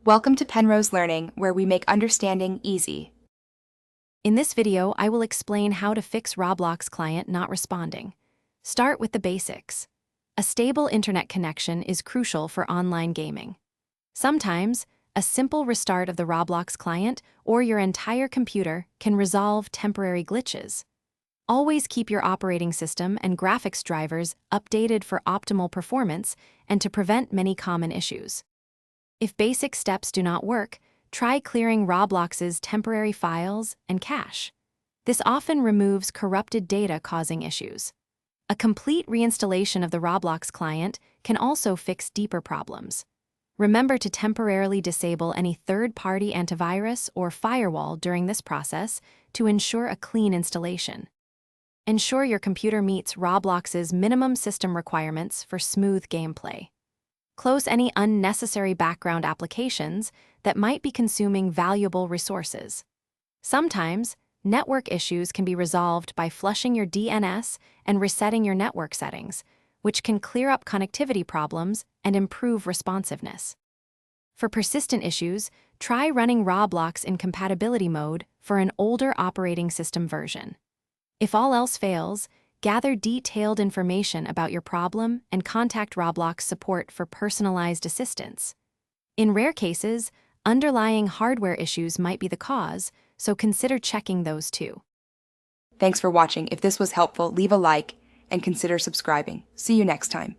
Welcome to Penrose Learning, where we make understanding easy. In this video, I will explain how to fix Roblox client not responding. Start with the basics. A stable internet connection is crucial for online gaming. Sometimes, a simple restart of the Roblox client or your entire computer can resolve temporary glitches. Always keep your operating system and graphics drivers updated for optimal performance and to prevent many common issues. If basic steps do not work, try clearing Roblox's temporary files and cache. This often removes corrupted data causing issues. A complete reinstallation of the Roblox client can also fix deeper problems. Remember to temporarily disable any third-party antivirus or firewall during this process to ensure a clean installation. Ensure your computer meets Roblox's minimum system requirements for smooth gameplay. Close any unnecessary background applications that might be consuming valuable resources. Sometimes, network issues can be resolved by flushing your DNS and resetting your network settings, which can clear up connectivity problems and improve responsiveness. For persistent issues, try running Roblox in compatibility mode for an older operating system version. If all else fails, gather detailed information about your problem and contact Roblox support for personalized assistance. In rare cases, underlying hardware issues might be the cause, so consider checking those too. Thanks for watching. If this was helpful, leave a like and consider subscribing. See you next time.